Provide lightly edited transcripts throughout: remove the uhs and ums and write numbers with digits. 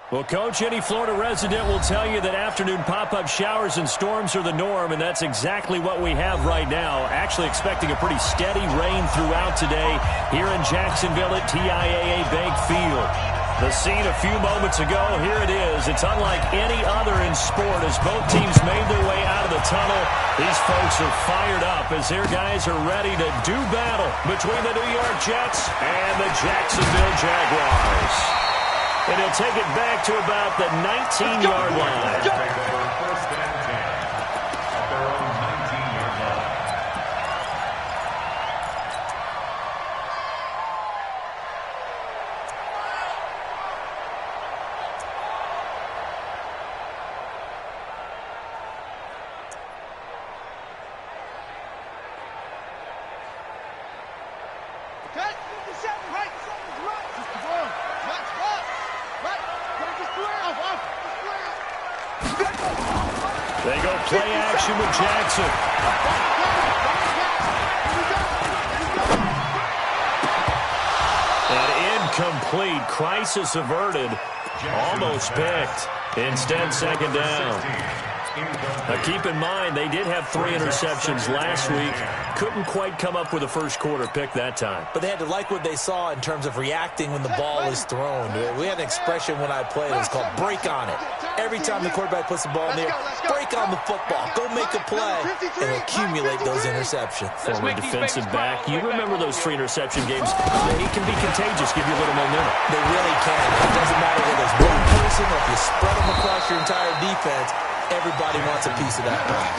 Well, Coach, any Florida resident will tell you that afternoon pop-up showers and storms are the norm, and that's exactly what we have right now. Actually expecting a pretty steady rain throughout today here in Jacksonville at TIAA Bank Field. The scene a few moments ago, here it is. It's unlike any other in sport as both teams made their way out of the tunnel. These folks are fired up as their guys are ready to do battle between the New York Jets and the Jacksonville Jaguars. And he'll take it back to about the 19-yard line. They go play action with Jackson. And incomplete. Crisis averted. Almost picked. Instead, second down. Now keep in mind, they did have 3 interceptions last week. Couldn't quite come up with a first quarter pick that time. But they had to like what they saw in terms of reacting when the ball is thrown. We had an expression when I played. It was called break on it. Every time the quarterback puts the ball in there, break on the football. Go make a play and accumulate those interceptions. Former defensive back. You remember those 3 interception games. They can be contagious, give you a little momentum. They really can. It doesn't matter whether it's one person or if you spread them across your entire defense. Everybody wants a piece of that pie.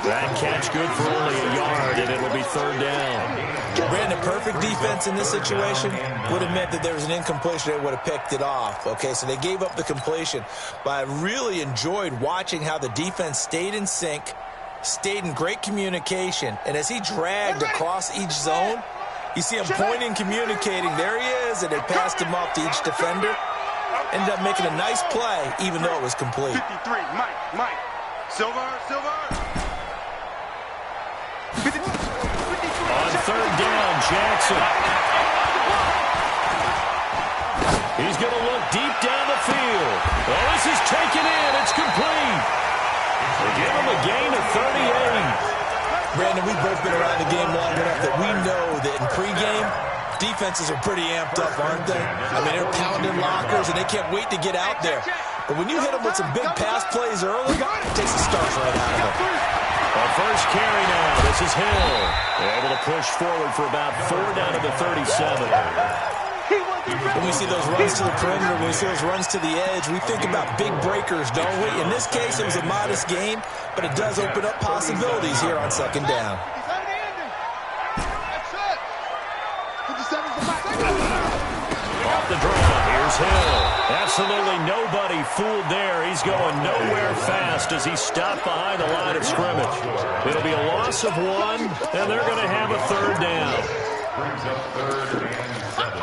That catch good for only a yard, and it'll be third down. Brandon, perfect defense in this situation would have meant that there was an incompletion that would have picked it off. Okay, so they gave up the completion. But I really enjoyed watching how the defense stayed in sync, stayed in great communication, and as he dragged across each zone, you see him pointing, communicating. There he is, and they passed him off to each defender. Ended up making a nice play, even though it was complete. 53, Mike. Silver. On third down, Jackson. He's going to look deep down the field. Oh, this is taken in. It's complete. They give him a gain of 38. Brandon, we've both been around the game long enough that we know that in pregame, defenses are pretty amped up, aren't they? I mean, they're pounding lockers, and they can't wait to get out there. But when you hit them with some big pass plays early, it takes the stars right out of them. Our first carry now. This is Hill. They're able to push forward for about 4 down to the 37. When we see those runs to the perimeter, when we see those runs to the edge, we think about big breakers, don't we? In this case, it was a modest gain, but it does open up possibilities here on second down. Off the draw, here's Hill. Absolutely nobody fooled there. He's going nowhere fast as he stopped behind the line of scrimmage. It'll be a loss of 1, and they're going to have a third down. Brings up 3rd and 7.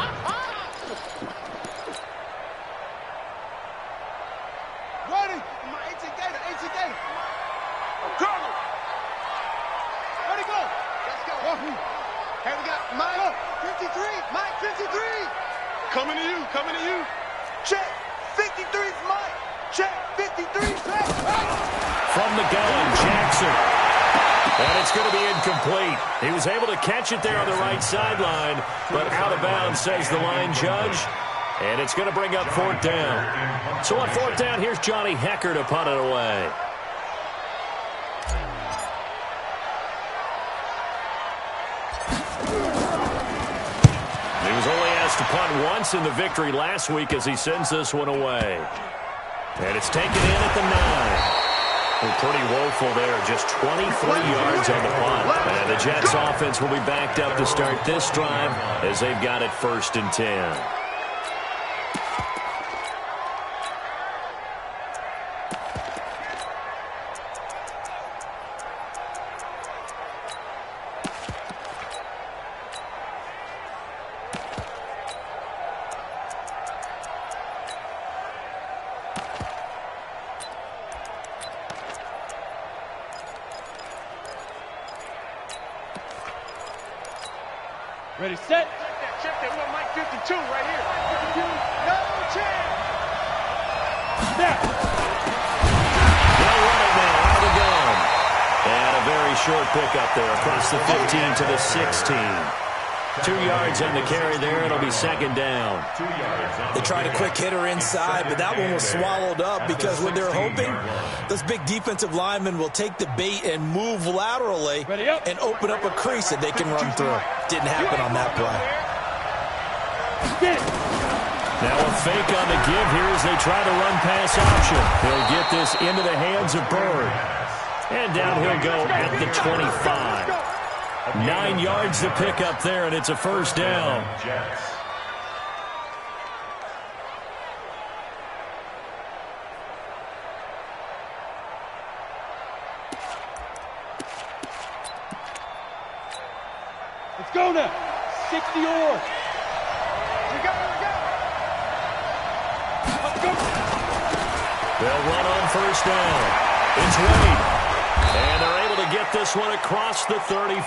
Ready? My 18 Gator. Cargo. Ready, go. Let's go. Here we go. Mike 53. Mike 53. Coming to you. Check. 53's Mike. Check. 53's check. From the gun, Jackson. And it's going to be incomplete. He was able to catch it there on the right sideline, but out of bounds, says the line judge. And it's going to bring up 4th down. So on 4th down, here's Johnny Hecker to punt it away. He was only asked to punt once in the victory last week as he sends this one away. And it's taken in at the 9. Well, pretty woeful there. Just 23 yards on the punt. And the Jets offense will be backed up to start this drive as they've got it 1st and 10. Ready, set. Check that. We got Mike 52 right here. No chance. They'll run it now out of the gun. And a very short pickup there across the 15 to the 16. 2 yards on the carry there. It'll be second down. They tried a quick hitter inside, but that one was swallowed up because what they're hoping, those big defensive linemen will take the bait and move laterally and open up a crease that they can run through. Didn't happen on that play. Now a fake on the give here as they try to run pass option. He'll get this into the hands of Bird. And down he'll go at the 25. 9 yards to pick up there, and it's a first down. Let's go now. 60 or. Let's go. They'll run on first down. It's Wade. And they're able to get this one across the 35.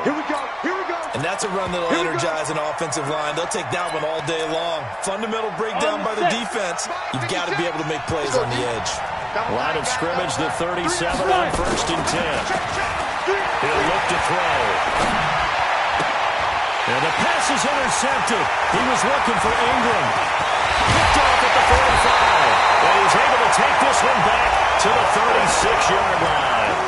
Here we go. Here we go. And that's a run that'll energize an offensive line. They'll take that one all day long. Fundamental breakdown by the defense. You've got to be able to make plays on the edge. Line of scrimmage, the 37 on first and 10. He'll look to throw. And the pass is intercepted. He was looking for Ingram. Picked off at the 45. And he's able to take this one back to the 36-yard line.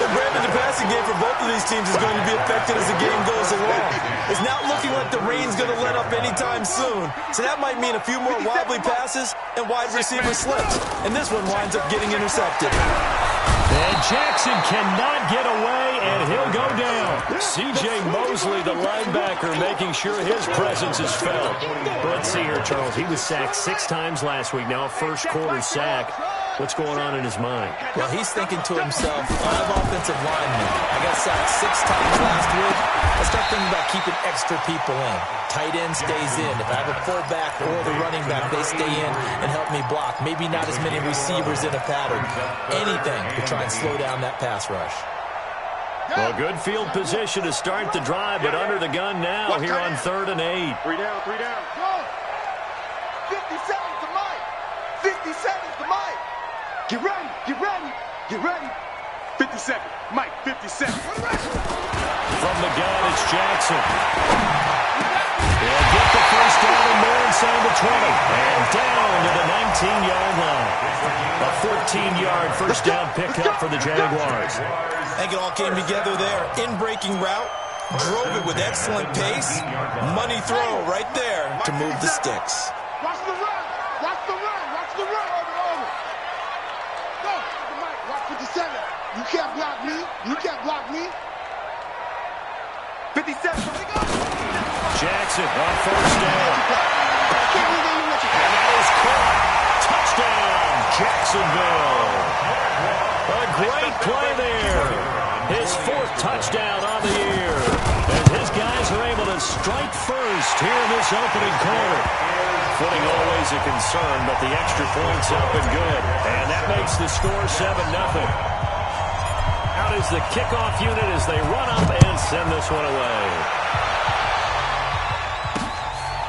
Brandon, the passing game for both of these teams is going to be affected as the game goes along. It's not looking like the rain's going to let up anytime soon. So that might mean a few more wobbly passes and wide receiver slips. And this one winds up getting intercepted. And Jackson cannot get away, and he'll go down. C.J. Mosley, the linebacker, making sure his presence is felt. Let's see here, Charles. He was sacked 6 times last week. Now a first-quarter sack. What's going on in his mind? Well, he's thinking to himself, 5 offensive linemen. I got sacked 6 times last week. Let's start thinking about keeping extra people in. Tight end stays in. If I have a fullback or the running back, they stay in and help me block. Maybe not as many receivers in a pattern. Anything to try and slow down that pass rush. Well, good field position to start the drive, but under the gun now here on 3rd and 8. 3 down, 3 down. Go. 50 seconds to Mike. 50 seconds to Mike. Get ready. Get ready. Get ready. 50 seconds. Mike, 50 seconds. From the gun, it's Jackson. He'll get the first down and more inside the 20. And down to the 19-yard line. A 14-yard first down pickup for the Jaguars. I think it all came together there. In-breaking route. Drove it with excellent pace. Money throw right there to move the sticks. Watch the run. Watch the run. Watch the run. Over. Go. Mike, watch 57. You can't block me. You can't block me. 57. Jackson on first down. And that is caught. Touchdown, Jacksonville. A great play there. His 4th touchdown on the year. As his guys are able to strike first here in this opening quarter. Footing always a concern, but the extra point's up and good. And that makes the score 7-0. Out is the kickoff unit as they run up and send this one away.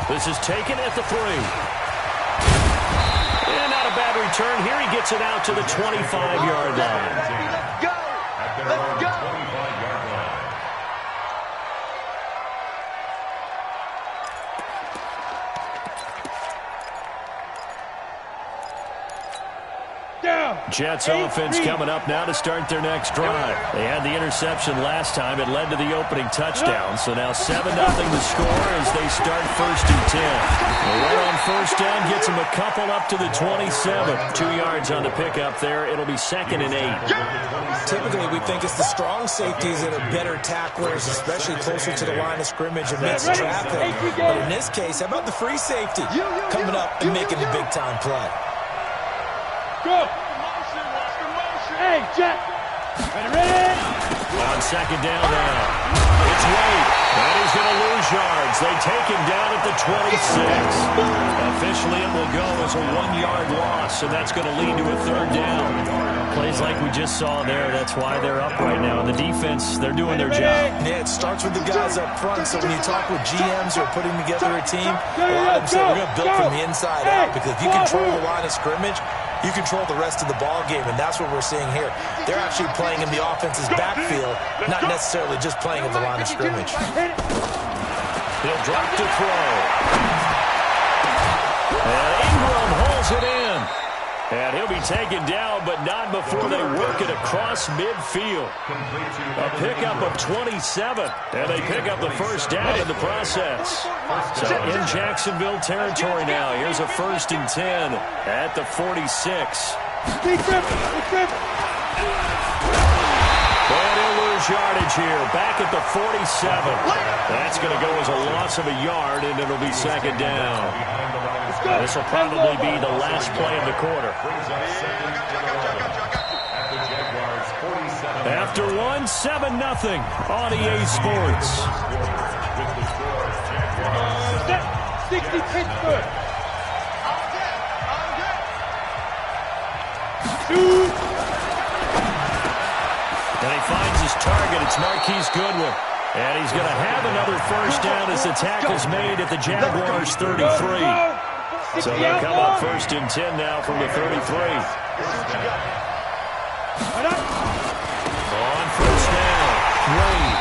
This is taken at the 3. And not a bad return. Here he gets it out to the 25-yard line. Let's go. Let's go. Jets offense coming up now to start their next drive. They had the interception last time. It led to the opening touchdown. So now 7-0 the score as they start 1st and 10. The run on first down gets them a couple up to the 27. 2 yards on the pickup there. It'll be 2nd and 8. Typically, we think it's the strong safeties that are better tacklers, especially closer to the line of scrimmage amidst traffic. But in this case, how about the free safety coming up and making the big-time play? Go. Hey, Jack. Ready? On 2nd down now. It's Wade. And he's going to lose yards. They take him down at the 26. Officially, it will go as a 1-yard loss, and that's going to lead to a 3rd down. Plays like we just saw there. That's why they're up right now. And the defense, they're doing their job. Yeah, it starts with the guys up front. So when you talk with GMs who are putting together a team, a lot of them say we're going to build from the inside out, because if you control the line of scrimmage, you control the rest of the ball game, and that's what we're seeing here. They're actually playing in the offense's backfield, not necessarily just playing at the line of scrimmage. He'll drop to throw. And Ingram holds it in. And he'll be taken down, but not before they work it across midfield. A pickup of 27, and they pick up the 1st down in the process. So in Jacksonville territory now. Here's a 1st and 10 at the 46. And he'll lose yardage here, back at the 47. That's going to go as a loss of a yard, and it'll be 2nd down. This will probably be the last play of the quarter. After 7-0 on EA Sports. 60 Pittsburgh. And he finds his target. It's Marquise Goodwin. And he's going to have another 1st down as the tackle's made at the Jaguars' 33. So they'll come up 1st and 10 now from the 33. On 1st down, Wade.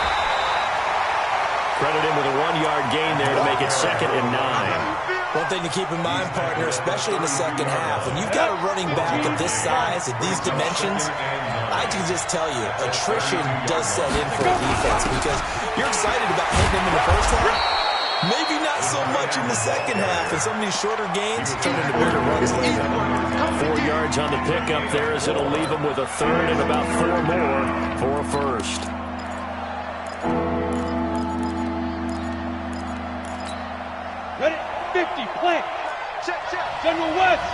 Credit him with a 1-yard gain there to make it 2nd and 9. One thing to keep in mind, partner, especially in the second half, when you've got a running back of this size, at these dimensions, I can just tell you, attrition does set in for a defense, because you're excited about hitting him in the first half. Maybe not so much in the second half, and some of these shorter gains turn into bigger runs later. 4 yards on the pickup there, as it'll leave him with a 3rd and about 4 more for a 1st. Ready? 50, plant. General West.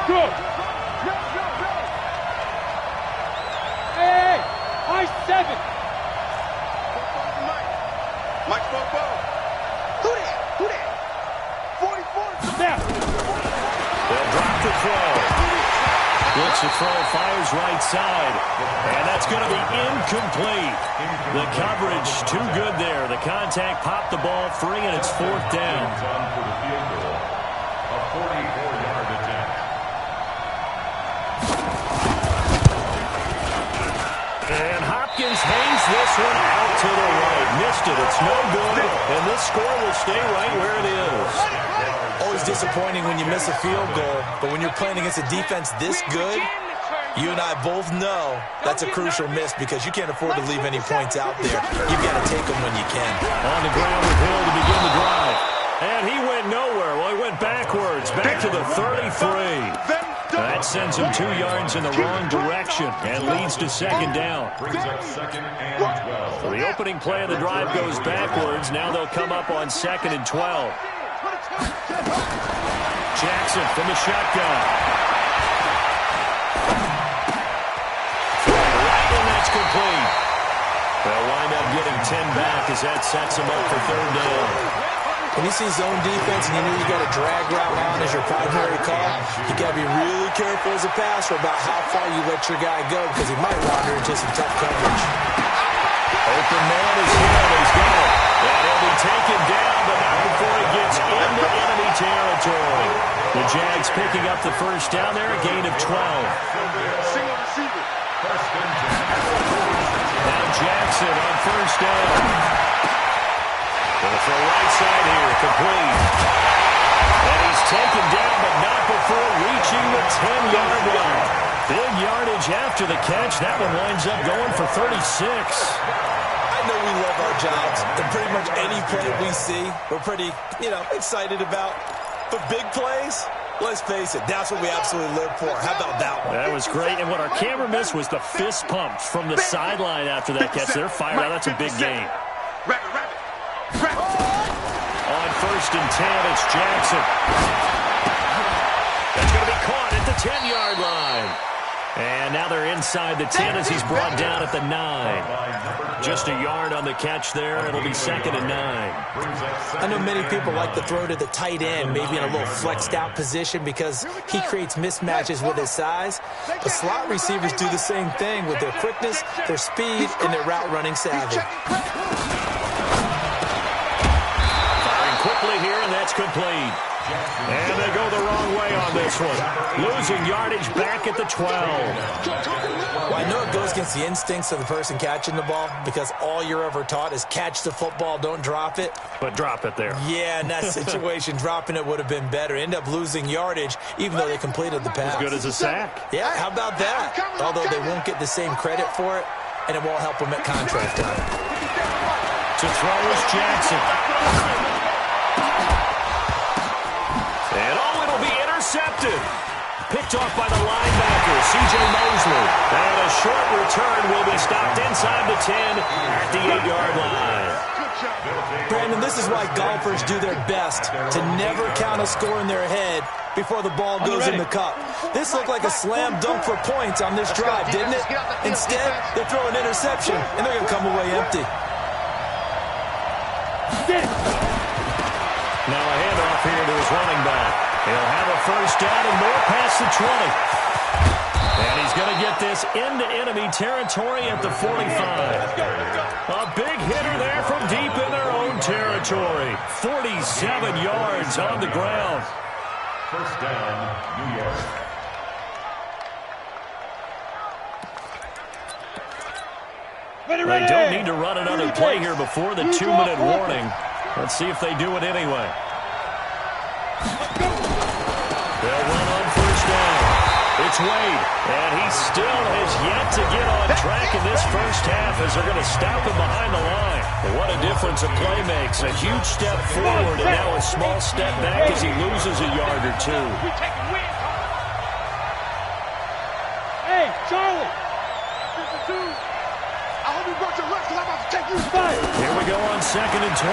Go. Hey, high 7. Mike Bobo. Who that? 44. Snap. They'll drop the throw. Looks to throw, fires right side. And that's going to be incomplete. The coverage too good there. The contact popped the ball free, and it's 4th down. A 44-yard attempt. And Hopkins hangs this one out to the right. Missed it. It's no good. And this score will stay right where it is. Always disappointing when you miss a field goal, but when you're playing against a defense this good, you and I both know that's a crucial miss, because you can't afford to leave any points out there. You've got to take them when you can. On the ground with Hill to begin the drive. And he went nowhere. Well, he went backwards, back to the 33. That sends him 2 yards in the wrong direction and leads to 2nd down. Brings up 2nd and 12. So the opening play of the drive goes backwards. Now they'll come up on 2nd and 12. Jackson from the shotgun. Right, and that's complete. They'll wind up getting 10 back as that sets him up for 3rd down. When you see zone defense and you know you got a drag route on as your primary call, you got to be really careful as a passer about how far you let your guy go, because he might wander into some tough coverage. Open man is here. He's got it. And he'll be taken down, but not before he gets into enemy territory. The Jags picking up the 1st down there, a gain of 12. Single receiver. Now Jackson on 1st down. Going to throw right side here, complete. And he's taken down, but not before reaching the 10-yard line. Big yardage after the catch. That one winds up going for 36. I know we love our jobs, and pretty much any play we see, we're pretty, excited about. But big plays, let's face it, that's what we absolutely live for. How about that one? That was great. And what our camera missed was the fist pumps from the sideline after that catch. They're fired out. That's a big game. Rabbit. On 1st and 10, it's Jackson. That's going to be caught at the 10-yard line. And now they're inside the 10 as he's brought down at the 9. Just a yard on the catch there. It'll be 2nd and 9. I know many people like to throw to the tight end, maybe in a little flexed out position because he creates mismatches with his size. But slot receivers do the same thing with their quickness, their speed, and their route running savvy. Firing quickly here, and that's complete. And they go the wrong way on this one. Losing yardage back at the 12. Well, I know it goes against the instincts of the person catching the ball because all you're ever taught is catch the football, don't drop it. But drop it there. Yeah, in that situation, dropping it would have been better. End up losing yardage even though they completed the pass. As good as a sack. Yeah, how about that? Although they won't get the same credit for it, and it won't help them at contract time. To throw is Jackson. And it'll be intercepted. Picked off by the linebacker, C.J. Mosley. And a short return will be stopped inside the 10 at the 8-yard line. Brandon, this is why golfers do their best to never count a score in their head before the ball goes in the cup. This looked like a slam dunk for points on this drive, didn't it? Instead, they throw an interception, and they're going to come away empty. Now a handoff here to his running back. He'll have a first down and more past the 20. And he's going to get this into enemy territory at the 45. A big hitter there from deep in their own territory. 47 yards on the ground. First down, New York. They don't need to run another play here before the 2-minute warning. Let's see if they do it anyway. They'll run on first down. It's Wade, and he still has yet to get on track in this first half as they're going to stop him behind the line. But what a difference a play makes. A huge step forward and now a small step back as he loses a yard or two. Hey, Charlie. I hope you brought your lunch because I'm about to take you to fight. Here we go on 2nd and 12.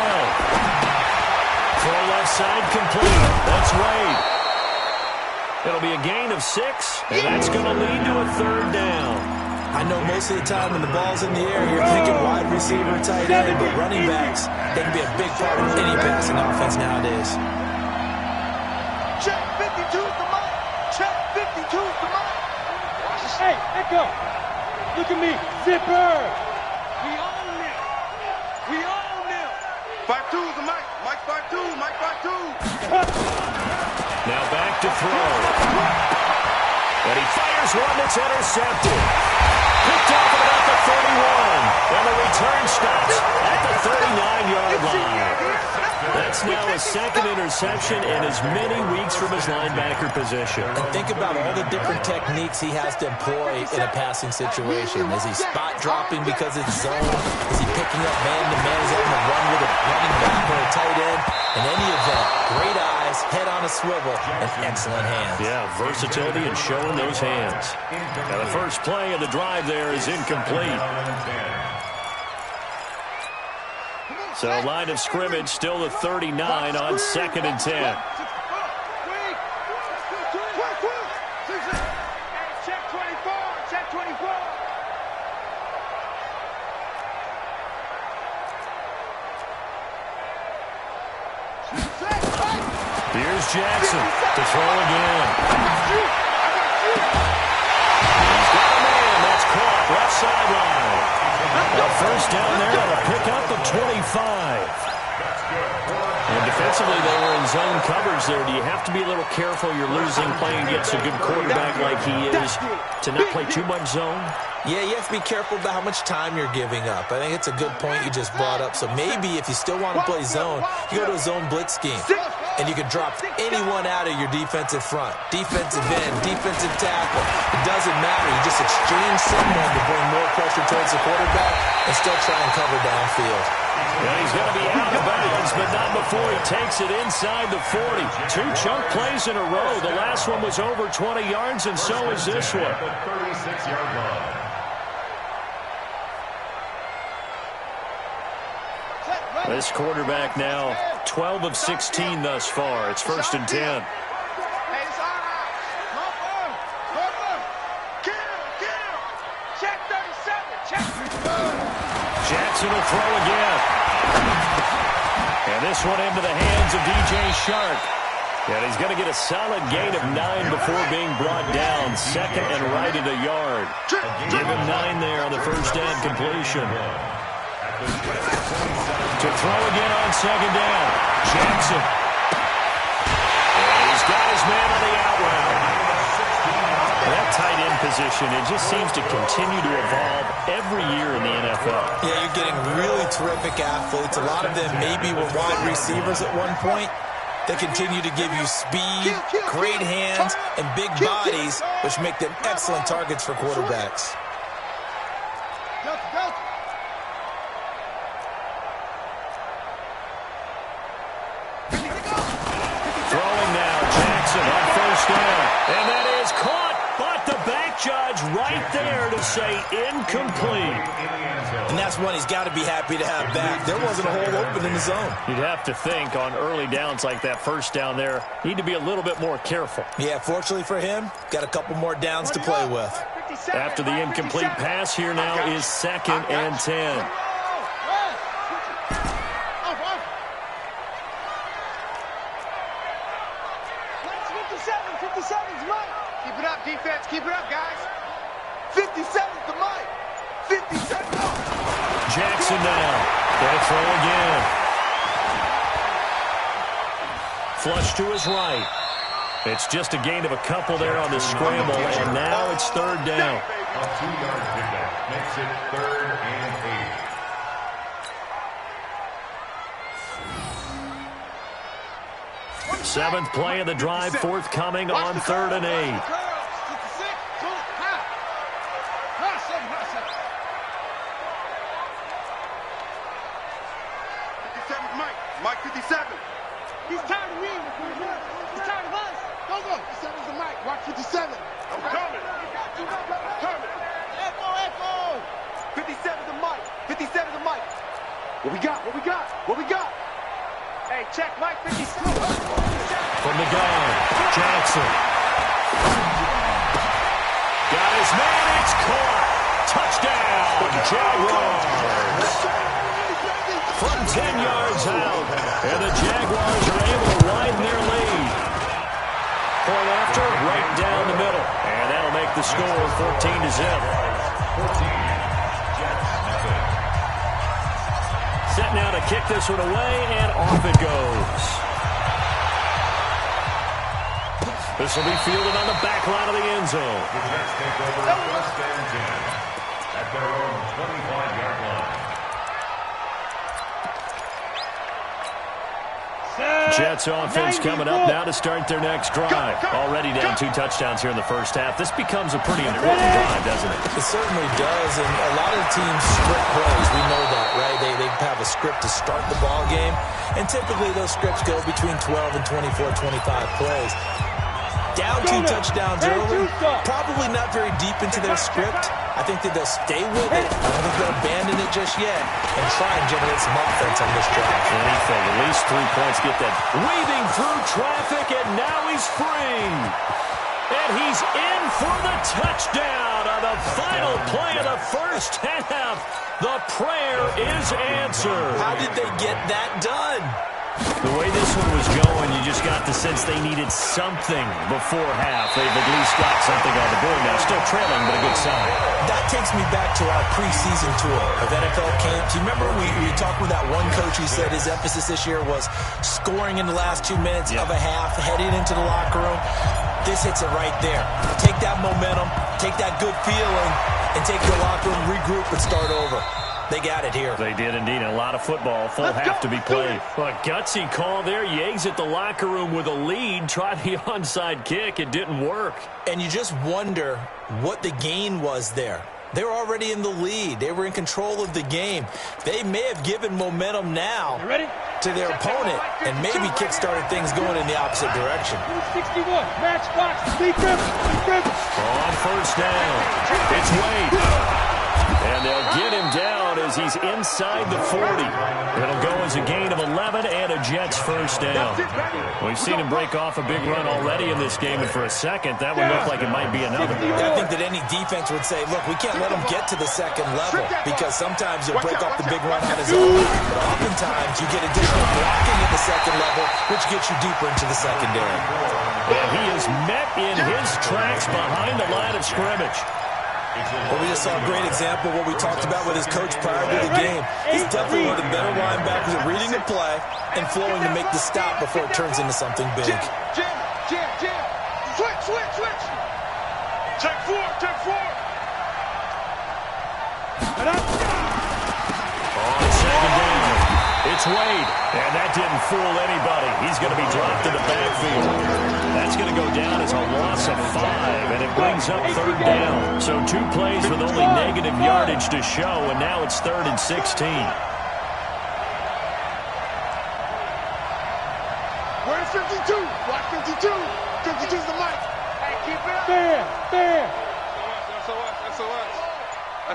Throw left side complete. That's Wade. It'll be a gain of 6, and that's going to lead to a 3rd down. I know most of the time when the ball's in the air, you're thinking wide receiver, tight end, but running backs, they can be a big part of any passing offense nowadays. Check 52's the mark. Check 52's the mark. Hey, Echo. Look at me. Zipper. We own them. We own them. 5-2's the mic. Mike 5-2. Mike 5-2. Now back to throw. And he fires one that's intercepted. Picked off at about the 31. And the return stops at the 39-yard line. That's now a 2nd interception in as many weeks from his linebacker position. And think about all the different techniques he has to employ in a passing situation. Is he spot dropping because it's zone? Is he picking up man-to-man? Is he having to run with a running back or a tight end? In any event, great eyes, head on a swivel, and excellent hands. Yeah, versatility and showing those hands. Now the first play of the drive there is incomplete. So line of scrimmage still the 39 on 2nd and 10. Check 24. Check 24. Here's Jackson to throw again. He's got a man. That's caught left sideline. A first down there on a pickup of 25. And defensively, they were in zone coverage there. Do you have to be a little careful? You're losing playing against a good quarterback like he is to not play too much zone? Yeah, you have to be careful about how much time you're giving up. I think it's a good point you just brought up. So maybe if you still want to play zone, you go to a zone blitz scheme. And you can drop anyone out of your defensive front. Defensive end, defensive tackle. It doesn't matter. You just exchange someone to bring more pressure towards the quarterback and still try and cover downfield. And he's going to be out of bounds, but not before he takes it inside the 40. 2 chunk plays in a row. The last one was over 20 yards, and so is this one. The 36-yard line. This quarterback now 12 of 16 thus far. It's 1st and 10. Hey, it's all right. Come on. Come on. Kill. Jackson will throw again. And this one into the hands of DJ Shark. And he's going to get a solid gain of 9 before being brought down. Second and right at a yard. Give him 9 there on the first down completion. To throw again on second down. Jackson. And he's got his man on the out route. That tight end position, it just seems to continue to evolve every year in the NFL. Yeah, you're getting really terrific athletes. A lot of them maybe were wide receivers at one point. They continue to give you speed, great hands, and big bodies, which make them excellent targets for quarterbacks. Throwing now, Jackson on first down. And that is caught, but the back judge right there to say incomplete. And that's one he's got to be happy to have back. There wasn't a hole open in the zone. You'd have to think on early downs like that first down there, need to be a little bit more careful. Yeah, fortunately for him, got a couple more downs to play with. After the incomplete pass, here now is second and 10. 57's Mike. Keep it up, defense. Keep it up, guys. 57's the Mike. 57. Jackson now. They'll throw again. Flush to his right. It's just a gain of a couple there on the scramble, and now it's third down. A 2-yard pickup makes it 3rd and 8. Seventh play of the drive, forthcoming on 3rd and 8. Mike 57. He's tired of me. He's tired of us. Go. 57's the Mike. Watch 57. I'm coming. Echo. 57's the Mike. 57's the Mike. What we got? Hey, check Mike 57. From the gun, Jackson. Got his man, it's caught. Touchdown, Jaguars. From 10 yards out, and the Jaguars are able to widen their lead. Point after, right down the middle. And that'll make the score 14-0. Set now to kick this one away, and off it goes. This will be fielded on the back line of the end zone. The Jets take over first and 10 at their own 25-yard line. Jets offense coming up now to start their next drive. Already down 2 touchdowns here in the first half. This becomes a pretty important drive, doesn't it? It certainly does, and a lot of the teams script plays. We know that, right? They have a script to start the ball game, and typically those scripts go between 12 and 24, 25 plays. Down 2 touchdowns early, probably not very deep into their script. I think that they'll stay with it. I don't think they'll abandon it just yet and try and generate some offense on this drive. Anything, at least 3 points, get that weaving through traffic, and now he's free. And he's in for the touchdown on the final play of the first half. The prayer is answered. How did they get that done? The way this one was going, you just got the sense they needed something before half. They've at least got something on the board now. Still trailing, but a good sign. That takes me back to our preseason tour of NFL camps. You remember we talked with that one coach who said his emphasis this year was scoring in the last 2 minutes of a half, heading into the locker room. This hits it right there. Take that momentum, take that good feeling, and take your locker room, regroup, and start over. They got it here. They did indeed. A lot of football. Full half to be played. Well, a gutsy call there. You exit the locker room with a lead. Try the onside kick. It didn't work. And you just wonder what the gain was there. They were already in the lead. They were in control of the game. They may have given momentum now to their opponent and maybe kick-started things going in the opposite direction. 61, matchbox, defense. On first down, it's Wade. And they'll get him down as he's inside the 40. It'll go as a gain of 11 and a Jets first down. We've seen him break off a big run already in this game, and for a second, that would look like it might be another. I think that any defense would say, look, we can't let him get to the second level because sometimes he'll break off the big run on his own, but oftentimes you get additional blocking at the second level, which gets you deeper into the secondary. And he is met in his tracks behind the line of scrimmage. Well, we just saw a great example of what we talked about with his coach prior to the game. He's definitely one of the better linebackers at reading the play and flowing to make the stop before it turns into something big. Jam. Switch. Check four. On second down, it's Wade, and that didn't fool anybody. He's going to be dropped in the backfield. That's going to go down as a loss of 5, and it brings up third down. So 2 plays with only negative yardage to show, and now it's 3rd and 16. Where's 52? Watch 52. 52's the mic. Hey, keep it up. Fair.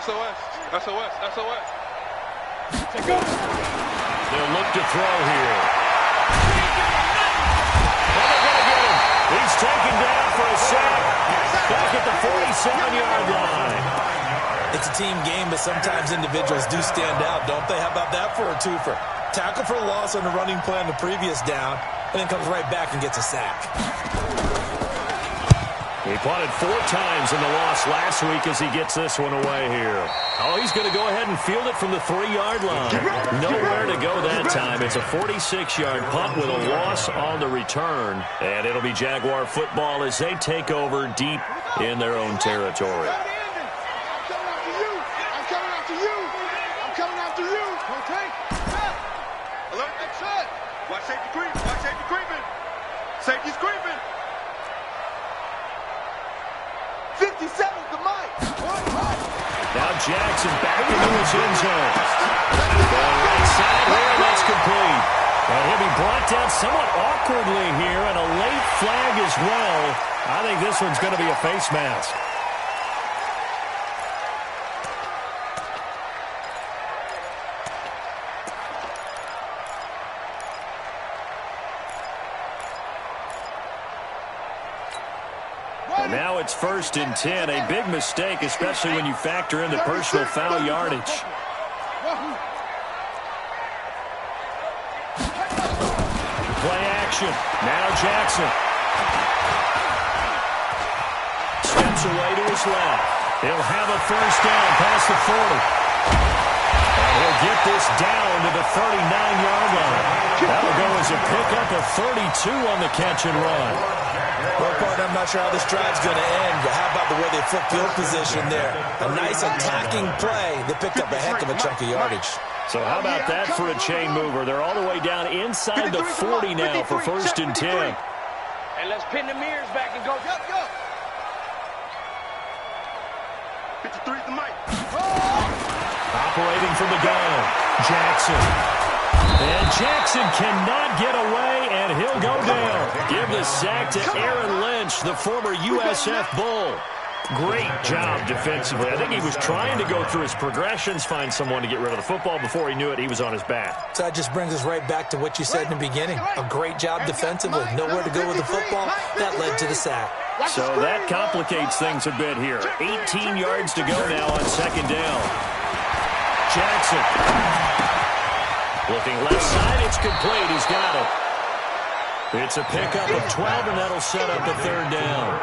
SOS. They'll look to throw here. And they're going to get him. He's taken down for a sack. Back at the 47-yard line. It's a team game, but sometimes individuals do stand out, don't they? How about that for a twofer? Tackle for a loss on the running play on the previous down, and then comes right back and gets a sack. He punted 4 times in the loss last week as he gets this one away here. Oh, he's going to go ahead and field it from the 3-yard line. Nowhere to go that time. It's a 46-yard punt with a loss on the return. And it'll be Jaguar football as they take over deep in their own territory. I'm coming after you. Okay? Alert. Watch safety creeping. Safety's creeping. 57's the mic. Now Jackson back into his end zone. Going right side here, that's complete. And he'll be brought down somewhat awkwardly here, and a late flag as well. I think this one's going to be a face mask. Now it's 1st and 10. A big mistake, especially when you factor in the personal foul yardage. Play action. Now Jackson. Steps away to his left. He'll have a first down past the 40. And he'll get this down to the 39-yard line. That'll go as a pickup of 32 on the catch and run. Well, partner, I'm not sure how this drive's going to end, but how about the way they flip field position there? A nice attacking play that picked up a heck of a chunk of yardage. So how about that for a chain mover? They're all the way down inside the 40 now for 1st and 10. And let's pin the mirrors back and go. 53's the mic. Operating from the gun, Jackson. And Jackson cannot get away, and he'll go down. Give the sack to Aaron Lynch, the former USF Bull. Great job defensively. I think he was trying to go through his progressions, find someone to get rid of the football. Before he knew it, he was on his back. So that just brings us right back to what you said in the beginning. A great job defensively. Nowhere to go with the football. That led to the sack. So that complicates things a bit here. 18 yards to go now on 2nd down. Jackson. Looking left side, it's complete. He's got it. It's a pickup of 12, and that'll set up a 3rd down.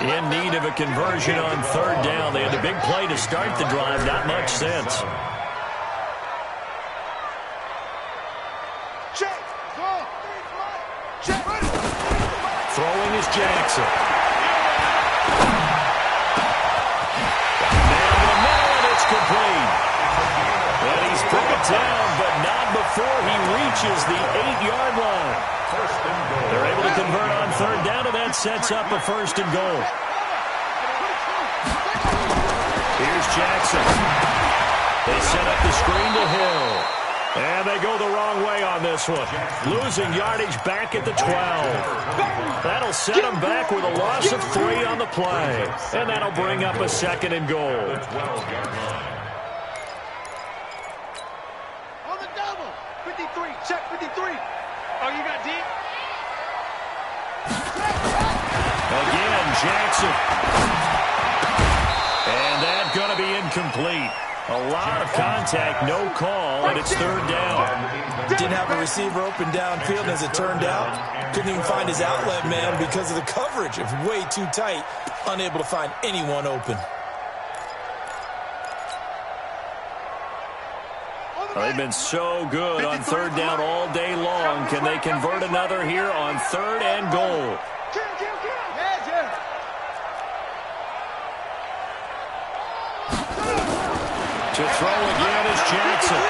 In need of a conversion on 3rd down. They had a big play to start the drive. Not much sense. Throwing is Jackson. Down the middle, and it's complete. And he's brought down, but not before he reaches the 8-yard line. They're able to convert on 3rd down, and that sets up a 1st and goal. Here's Jackson. They set up the screen to Hill. And they go the wrong way on this one. Losing yardage back at the 12. That'll set them back with a loss of 3 on the play. And that'll bring up a 2nd and goal. 53. Check 53. Oh, you got deep? Again, Jackson. And that's going to be incomplete. A lot of contact, no call, and it's third down. Didn't have a receiver open downfield, as it turned out. Couldn't even find his outlet man because of the coverage. It was way too tight. Unable to find anyone open. Well, they've been so good on third down all day long. Can they convert another here on third and goal? To throw again is Jackson.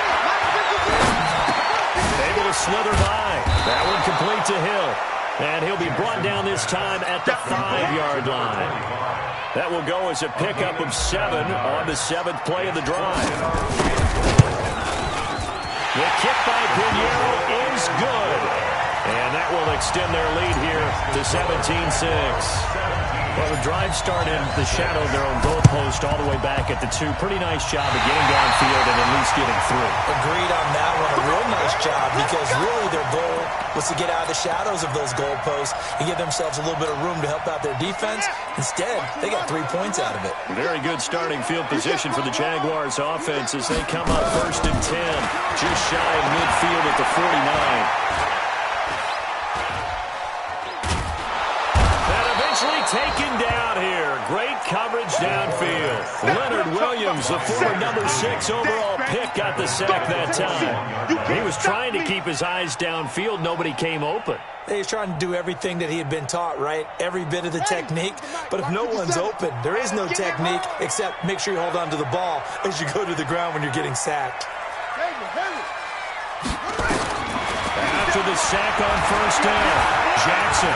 Able to slither by. That one complete to Hill. And he'll be brought down this time at the 5-yard line. That will go as a pickup of 7 on the 7th play of the drive. The kick by Pinheiro is good. And that will extend their lead here to 17-6. Well, the drive started in the shadow of their own goalpost all the way back at the 2. Pretty nice job of getting downfield and at least getting through. Agreed on that one. A real nice job because really their goal was to get out of the shadows of those goalposts and give themselves a little bit of room to help out their defense. Instead, they got 3 points out of it. Very good starting field position for the Jaguars offense as they come up 1st and 10. Just shy of midfield at the 49. Taken down here. Great coverage downfield. Leonard Williams, the former number 6 overall pick, got the sack that time. He was trying to keep his eyes downfield. Nobody came open. He's trying to do everything that he had been taught, right? Every bit of the technique. But if no one's open, there is no technique except make sure you hold on to the ball as you go to the ground when you're getting sacked. After the sack on 1st down, Jackson.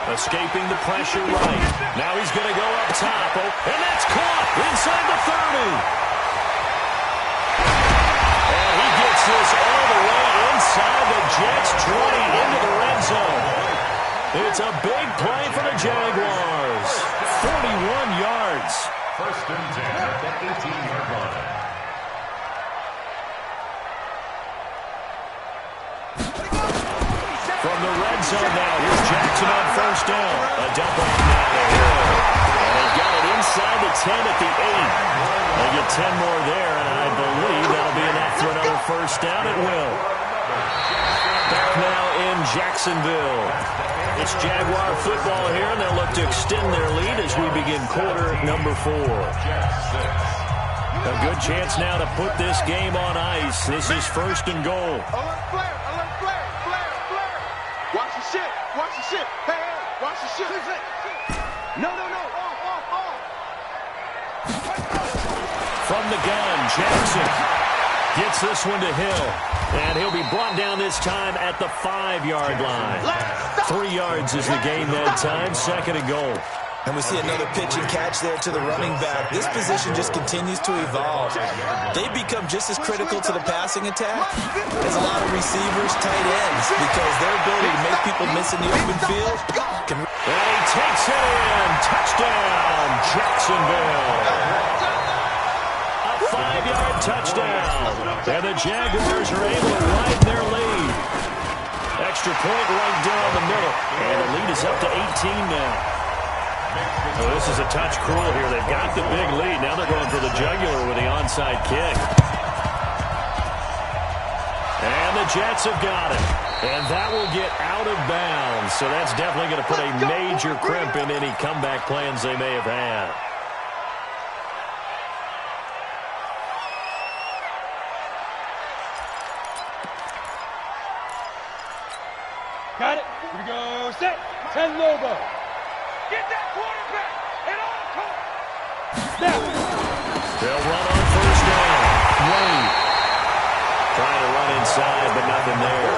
Escaping the pressure right. Now he's going to go up top. Oh, and that's caught inside the 30. And he gets this all the way inside the Jets 20 into the red zone. It's a big play for the Jaguars. 41 yards. 1st and 10 at the 18-yard line. From the red zone now, here's Jackson on 1st down. A dump off now to Hill. And they've got it inside the 10 at the 8. They get 10 more there, and I believe that'll be enough for another 1st down. It will. Back now in Jacksonville. It's Jaguar football here, and they'll look to extend their lead as we begin quarter number 4. A good chance now to put this game on ice. This is 1st and goal. Watch the shit. Watch the shit. Hey, hey, watch the shit. No. Off. From the gun, Jackson gets this one to Hill. And he'll be brought down this time at the 5-yard line. 3 yards is the gain that time. 2nd and goal. And we see another pitch and catch there to the running back. This position just continues to evolve. They become just as critical to the passing attack as a lot of receivers, tight ends, because their ability to make people miss in the open field can... And he takes it in. Touchdown, Jacksonville. A 5-yard touchdown. And the Jaguars are able to widen their lead. Extra point right down the middle. And the lead is up to 18 now. Oh, this is a touch cruel here. They've got the big lead. Now they're going for the jugular with the onside kick. And the Jets have got it. And that will get out of bounds. So that's definitely going to put a major crimp in any comeback plans they may have had. Got it. Here we go. Set. 10 Lobo. Get that quarterback at all costs. Snap. They'll run on 1st down. Wade trying to run inside, but nothing there.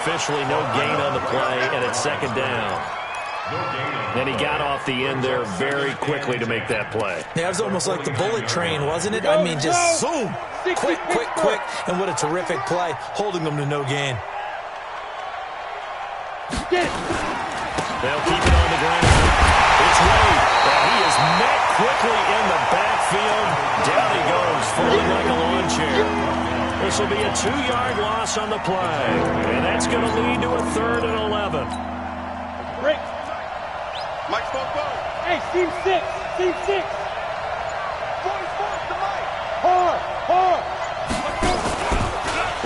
Officially no gain on the play, and it's 2nd down. And he got off the end there very quickly to make that play. Yeah, it was almost like the bullet train, wasn't it? I mean, just zoom. Quick. And what a terrific play, holding them to no gain. Get it. They'll keep it on the ground. It's Wade. And he is met quickly in the backfield. Down he goes, falling like a lawn chair. This will be a 2-yard loss on the play. And that's going to lead to a 3rd and 11. Break. Mike spoke both. Hey, team 6. Team 6. Boys, the mic. Hard.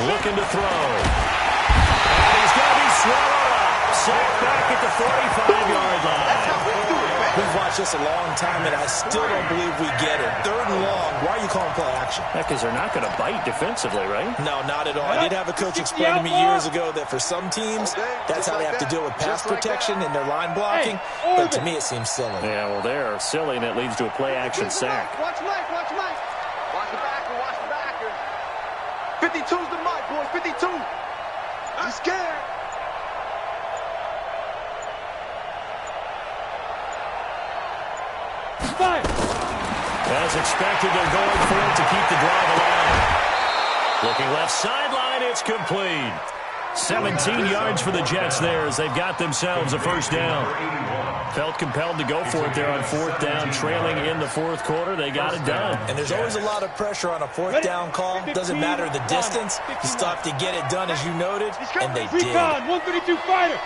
Looking to throw. And he's going to be swallowed up. Sacked back at the 45-yard line. That's how we do it, man. We've watched this a long time, and I still don't believe we get it. 3rd and long. Why are you calling play action? Because they're not going to bite defensively, right? No, not at all. I did have a coach explain to me years ago that for some teams, that's how they have to deal with pass protection and their line blocking. But to me, it seems silly. Yeah, well, they're silly, and it leads to a play-action sack. Watch Mike. Watch the backer. 52's the mic, boys. 52. He's scared. As expected, they're going for it to keep the drive alive. Looking left sideline, it's complete. 17 yards for the Jets there as they've got themselves a first down. Felt compelled to go for it there on 4th down, trailing in the 4th quarter. They got it done. And there's always a lot of pressure on a 4th down call. Doesn't matter the distance. You still have to get it done, as you noted, and they did. Recon, 132 fighter.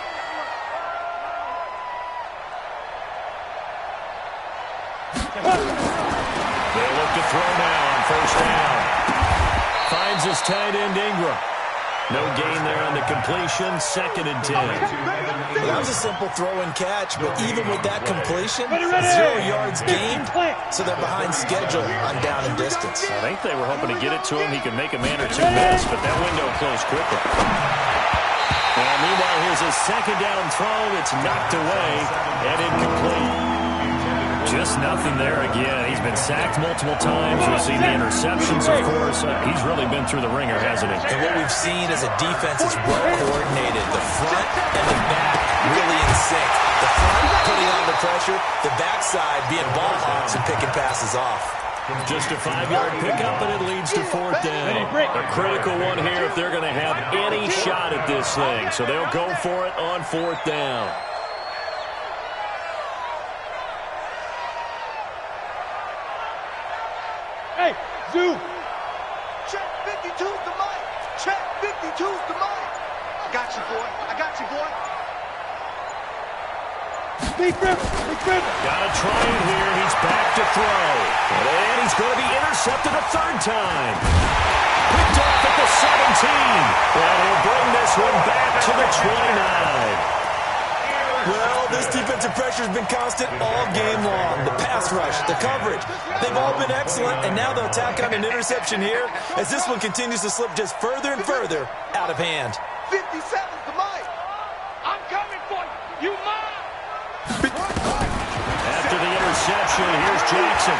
They look to throw now on 1st down. Finds his tight end Ingram. No gain there on the completion. 2nd and 10. Well, that was a simple throw and catch, but even with that completion, 0 yards gained, so they're behind schedule on down and distance. I think they were hoping to get it to him. He could make a man or two miss, but that window closed quickly. And meanwhile, here's a 2nd down throw. It's knocked away and incomplete. Just nothing there again. He's been sacked multiple times. We've seen the interceptions, of course. He's really been through the ringer, hasn't he? And what we've seen is a defense that's well coordinated. The front and the back really in sync. The front putting on the pressure, the backside being ball hawks and picking passes off. Just a 5-yard pickup, and it leads to 4th down. A critical one here if they're going to have any shot at this thing. So they'll go for it on 4th down. Hey, Zoo. Check 52's the mic. Check 52's the mic. I got you, boy. Big River. Got to try it here. He's back to throw. And he's going to be intercepted a 3rd time. Picked off at the 17. And he'll bring this one back to the 29. Well, this defensive pressure has been constant all game long. The pass rush, the coverage, they've all been excellent, and now they'll tack on an interception here as this one continues to slip just further and further out of hand. 57's the mic. I'm coming for you. You mine. After the interception, here's Jackson.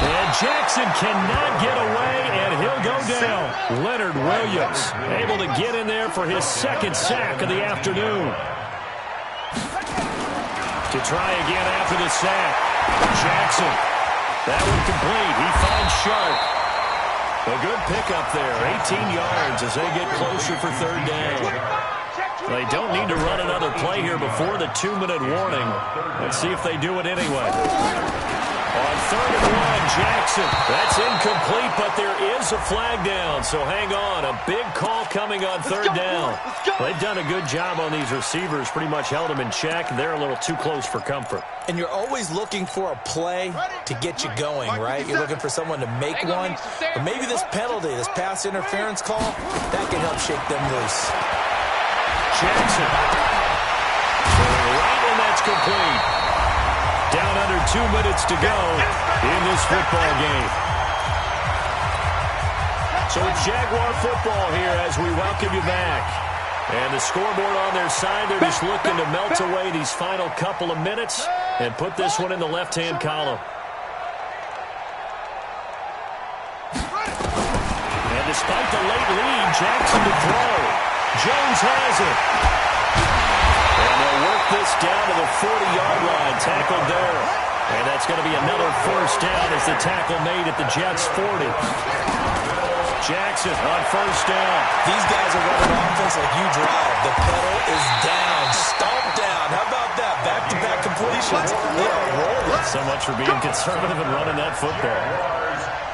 And Jackson cannot get away, and he'll go down. Leonard Williams able to get in there for his 2nd sack of the afternoon. To try again after the sack. Jackson. That one complete. He finds Sharp. A good pickup there. 18 yards as they get closer for 3rd down. They don't need to run another play here before the 2-minute warning. Let's see if they do it anyway. On 3rd and 1, Jackson. That's incomplete, but there is a flag down, so hang on. A big call coming on 3rd down. They've done a good job on these receivers, pretty much held them in check. They're a little too close for comfort. And you're always looking for a play to get you going, right? You're looking for someone to make one. But maybe this penalty, this pass interference call, that can help shake them loose. Jackson. Right, and that's complete. Down under 2 minutes to go in this football game. So it's Jaguar football here as we welcome you back. And the scoreboard on their side, they're just looking to melt away these final couple of minutes and put this one in the left-hand column. And despite the late lead, Jackson to throw. Jones has it. And they'll work this down to the 40-yard line. Tackled there. And that's going to be another first down as the tackle made at the Jets' 40. Jackson on first down. These guys are running offense like you drive. The pedal is down. Stomp down. How about that? Back-to-back completions. They are rolling. So much for being conservative and running that football.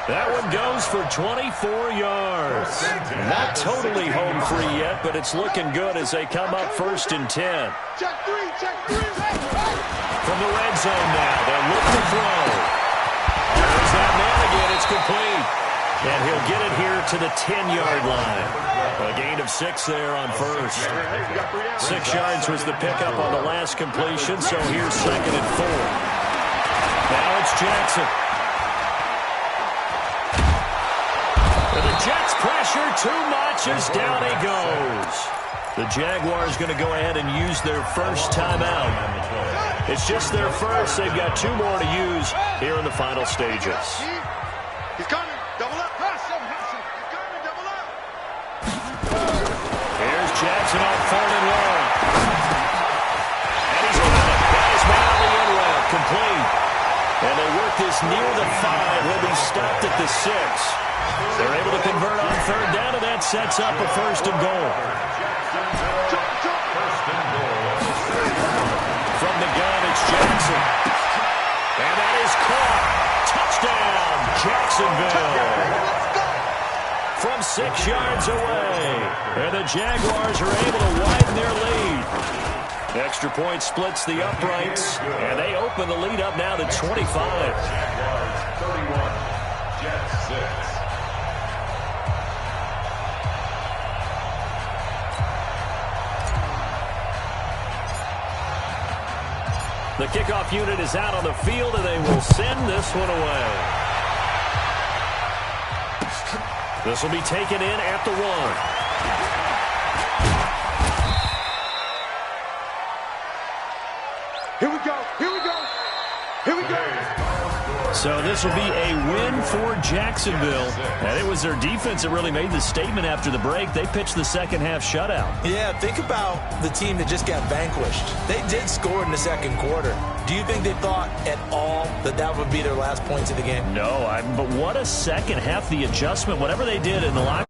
That one goes for 24 yards. Not totally home free yet, but it's looking good as they come up 1st and 10. Check three, check three. From the red zone now, they'll look to throw. There's that man again. It's complete. And he'll get it here to the 10-yard line. A gain of 6 there on first. 6 yards was the pickup on the last completion, so here's 2nd and 4. Now it's Jackson. And the Jets pressure too much as down he goes. The Jaguars going to go ahead and use their first timeout. It's just their first. They've got 2 more to use here in the final stages. He's coming. Double up. Press him. He's coming. Double up. Here's Jackson on 3rd and long. And he's got it. Got his man on the end route. Complete. And they work this near the 5. He'll be stopped at the 6. They're able to convert on 3rd down, and that sets up a 1st and goal. From the gun, it's Jackson. And that is caught. Touchdown, Jacksonville. From 6 yards away. And the Jaguars are able to widen their lead. Extra point splits the uprights, and they open the lead up now to 25. Jaguars 31, Jets 6. The kickoff unit is out on the field, and they will send this one away. This will be taken in at the 1. Here we go. Here we go. Here we go. So this will be a win for Jacksonville. And it was their defense that really made the statement after the break. They pitched the second half shutout. Yeah, think about the team that just got vanquished. They did score in the 2nd quarter. Do you think they thought at all that that would be their last points of the game? No, but what a second half, the adjustment, whatever they did in the locker